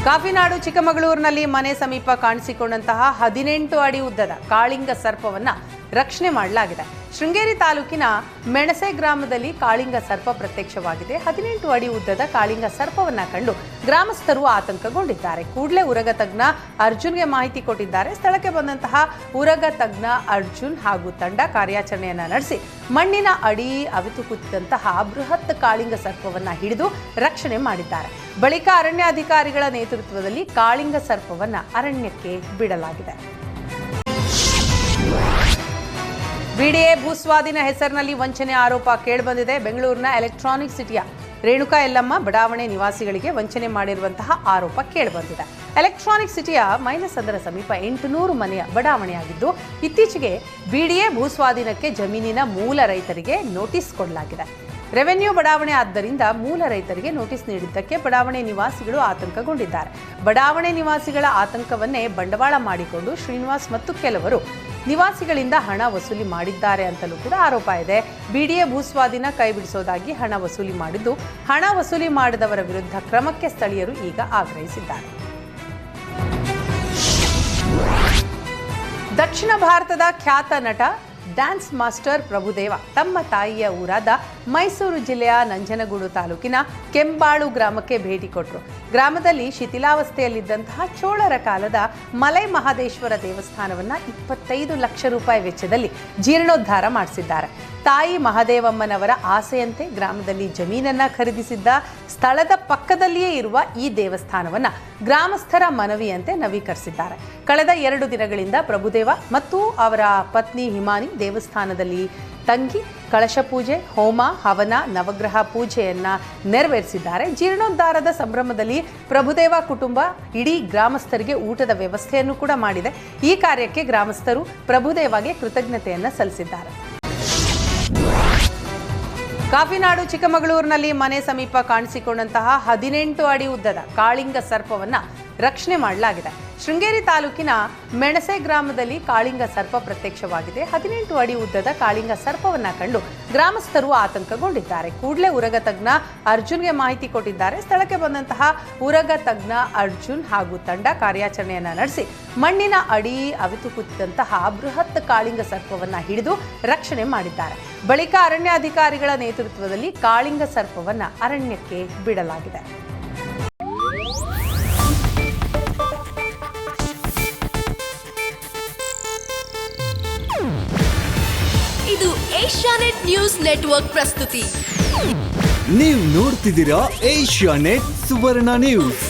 ಕಾಫಿನಾಡು ಚಿಕ್ಕಮಗಳೂರಿನಲ್ಲಿ ಮನೆ ಸಮೀಪ ಕಾಣಿಸಿಕೊಂಡಂತಹ 18 ಅಡಿ ಉದ್ದದ ಕಾಳಿಂಗ ಸರ್ಪವನ್ನ ರಕ್ಷಣೆ ಮಾಡಲಾಗಿದೆ. ಶೃಂಗೇರಿ ತಾಲೂಕಿನ ಮೆಣಸೆ ಗ್ರಾಮದಲ್ಲಿ ಕಾಳಿಂಗ ಸರ್ಪ ಪ್ರತ್ಯಕ್ಷವಾಗಿದೆ. 18 ಅಡಿ ಉದ್ದದ ಕಾಳಿಂಗ ಸರ್ಪವನ್ನ ಕಂಡು ಗ್ರಾಮಸ್ಥರು ಆತಂಕಗೊಂಡಿದ್ದಾರೆ. ಕೂಡಲೇ ಉರಗ ತಜ್ಞ ಅರ್ಜುನ್ಗೆ ಮಾಹಿತಿ ಕೊಟ್ಟಿದ್ದಾರೆ. ಸ್ಥಳಕ್ಕೆ ಬಂದಂತಹ ಉರಗ ತಜ್ಞ ಅರ್ಜುನ್ ಹಾಗೂ ತಂಡ ಕಾರ್ಯಾಚರಣೆಯನ್ನ ನಡೆಸಿ ಮಣ್ಣಿನ ಅಡಿ ಅವಿತು ಕೂತಿದ್ದಂತಹ ಬೃಹತ್ ಕಾಳಿಂಗ ಸರ್ಪವನ್ನ ಹಿಡಿದು ರಕ್ಷಣೆ ಮಾಡಿದ್ದಾರೆ. ಬಳಿಕ ಅರಣ್ಯಾಧಿಕಾರಿಗಳ ನೇತೃತ್ವದಲ್ಲಿ ಕಾಳಿಂಗ ಸರ್ಪವನ್ನ ಅರಣ್ಯಕ್ಕೆ ಬಿಡಲಾಗಿದೆ. ಬಿಡಿಎ ಭೂಸ್ವಾಧೀನ ಹೆಸರಿನಲ್ಲಿ ವಂಚನೆ ಆರೋಪ ಕೇಳಿಬಂದಿದೆ. ಬೆಂಗಳೂರಿನ ಎಲೆಕ್ಟ್ರಾನಿಕ್ ಸಿಟಿಯ ರೇಣುಕಾ ಯಲ್ಲಮ್ಮ ಬಡಾವಣೆ ನಿವಾಸಿಗಳಿಗೆ ವಂಚನೆ ಮಾಡಿರುವಂತಹ ಆರೋಪ ಕೇಳಿಬಂದಿದೆ. ಎಲೆಕ್ಟ್ರಾನಿಕ್ ಸಿಟಿಯ ಮೈಲಸಂದ್ರ ಸಮೀಪ 800 ಮನೆಯ ಬಡಾವಣೆಯಾಗಿದ್ದು, ಇತ್ತೀಚೆಗೆ ಬಿಡಿಎ ಭೂಸ್ವಾಧೀನಕ್ಕೆ ಜಮೀನಿನ ಮೂಲ ರೈತರಿಗೆ ನೋಟಿಸ್ ಕೊಡಲಾಗಿದೆ. ರೆವೆನ್ಯೂ ಬಡಾವಣೆ ಆದ್ದರಿಂದ ಮೂಲ ರೈತರಿಗೆ ನೋಟಿಸ್ ನೀಡಿದ್ದಕ್ಕೆ ಬಡಾವಣೆ ನಿವಾಸಿಗಳು ಆತಂಕಗೊಂಡಿದ್ದಾರೆ. ಬಡಾವಣೆ ನಿವಾಸಿಗಳ ಆತಂಕವನ್ನೇ ಬಂಡವಾಳ ಮಾಡಿಕೊಂಡು ಶ್ರೀನಿವಾಸ್ ಮತ್ತು ಕೆಲವರು ನಿವಾಸಿಗಳಿಂದ ಹಣ ವಸೂಲಿ ಮಾಡಿದ್ದಾರೆ ಅಂತಲೂ ಕೂಡ ಆರೋಪ ಇದೆ. ಬಿಡಿಎ ಭೂಸ್ವಾಧೀನ ಕೈಬಿಡಿಸೋದಾಗಿ ಹಣ ವಸೂಲಿ ಮಾಡಿದ್ದು, ಹಣ ವಸೂಲಿ ಮಾಡಿದವರ ವಿರುದ್ಧ ಕ್ರಮಕ್ಕೆ ಸ್ಥಳೀಯರು ಈಗ ಆಗ್ರಹಿಸಿದ್ದಾರೆ. ದಕ್ಷಿಣ ಭಾರತದ ಖ್ಯಾತ ನಟ ಡ್ಯಾನ್ಸ್ ಮಾಸ್ಟರ್ ಪ್ರಭುದೇವ ತಮ್ಮ ತಾಯಿಯ ಊರಾದ ಮೈಸೂರು ಜಿಲ್ಲೆಯ ನಂಜನಗೂಡು ತಾಲೂಕಿನ ಕೆಂಬಾಳು ಗ್ರಾಮಕ್ಕೆ ಭೇಟಿ ಕೊಟ್ಟರು. ಗ್ರಾಮದಲ್ಲಿ ಶಿಥಿಲಾವಸ್ಥೆಯಲ್ಲಿದ್ದಂತಹ ಚೋಳರ ಕಾಲದ ಮಲೈ ಮಹದೇಶ್ವರ ದೇವಸ್ಥಾನವನ್ನು 25 ಲಕ್ಷ ರೂಪಾಯಿ ವೆಚ್ಚದಲ್ಲಿ ಜೀರ್ಣೋದ್ಧಾರ ಮಾಡಿಸಿದ್ದಾರೆ. ತಾಯಿ ಮಹದೇವಮ್ಮನವರ ಆಸೆಯಂತೆ ಗ್ರಾಮದಲ್ಲಿ ಜಮೀನನ್ನ ಖರೀದಿಸಿದ್ದ ಸ್ಥಳದ ಪಕ್ಕದಲ್ಲಿಯೇ ಇರುವ ಈ ದೇವಸ್ಥಾನವನ್ನು ಗ್ರಾಮಸ್ಥರ ಮನವಿಯಂತೆ ನವೀಕರಿಸಿದ್ದಾರೆ. ಕಳೆದ 2 ದಿನಗಳಿಂದ ಪ್ರಭುದೇವ ಮತ್ತು ಅವರ ಪತ್ನಿ ಹಿಮಾನಿ ದೇವಸ್ಥಾನದಲ್ಲಿ ತಂಗಿ ಕಳಶ ಪೂಜೆ, ಹೋಮ, ಹವನ, ನವಗ್ರಹ ಪೂಜೆಯನ್ನ ನೆರವೇರಿಸಿದ್ದಾರೆ. ಜೀರ್ಣೋದ್ಧಾರದ ಸಂಭ್ರಮದಲ್ಲಿ ಪ್ರಭುದೇವ ಕುಟುಂಬ ಇಡೀ ಗ್ರಾಮಸ್ಥರಿಗೆ ಊಟದ ವ್ಯವಸ್ಥೆಯನ್ನು ಕೂಡ ಮಾಡಿದೆ. ಈ ಕಾರ್ಯಕ್ಕೆ ಗ್ರಾಮಸ್ಥರು ಪ್ರಭುದೇವಗೆ ಕೃತಜ್ಞತೆಯನ್ನ ಸಲ್ಲಿಸಿದ್ದಾರೆ. ಕಾಫಿನಾಡು ಚಿಕ್ಕಮಗಳೂರಿನಲ್ಲಿ ಮನೆ ಸಮೀಪ ಕಾಣಿಸಿಕೊಂಡಂತಹ 18 ಅಡಿ ಉದ್ದದ ಕಾಳಿಂಗ ಸರ್ಪವನ್ನ ರಕ್ಷಣೆ ಮಾಡಲಾಗಿದೆ. ಶೃಂಗೇರಿ ತಾಲೂಕಿನ ಮೆಣಸೆ ಗ್ರಾಮದಲ್ಲಿ ಕಾಳಿಂಗ ಸರ್ಪ ಪ್ರತ್ಯಕ್ಷವಾಗಿದೆ. 18 ಅಡಿ ಉದ್ದದ ಕಾಳಿಂಗ ಸರ್ಪವನ್ನ ಕಂಡು ಗ್ರಾಮಸ್ಥರು ಆತಂಕಗೊಂಡಿದ್ದಾರೆ. ಕೂಡಲೇ ಉರಗ ತಜ್ಞ ಅರ್ಜುನ್ಗೆ ಮಾಹಿತಿ ಕೊಟ್ಟಿದ್ದಾರೆ. ಸ್ಥಳಕ್ಕೆ ಬಂದಂತಹ ಉರಗ ತಜ್ಞ ಅರ್ಜುನ್ ಹಾಗೂ ತಂಡ ಕಾರ್ಯಾಚರಣೆಯನ್ನ ನಡೆಸಿ ಮಣ್ಣಿನ ಅಡಿ ಅವಿತು ಕೂತಿದ್ದಂತಹ ಬೃಹತ್ ಕಾಳಿಂಗ ಸರ್ಪವನ್ನ ಹಿಡಿದು ರಕ್ಷಣೆ ಮಾಡಿದ್ದಾರೆ. ಬಳಿಕ ಅರಣ್ಯಾಧಿಕಾರಿಗಳ ನೇತೃತ್ವದಲ್ಲಿ ಕಾಳಿಂಗ ಸರ್ಪವನ್ನ ಅರಣ್ಯಕ್ಕೆ ಬಿಡಲಾಗಿದೆ. ಇದು ಏಷ್ಯಾನೆಟ್ ನ್ಯೂಸ್ ನೆಟ್ವರ್ಕ್ ಪ್ರಸ್ತುತಿ. ನೀವು ನೋಡ್ತಿದ್ದೀರಾ ಏಷ್ಯಾನೆಟ್ ಸುವರ್ಣ ನ್ಯೂಸ್.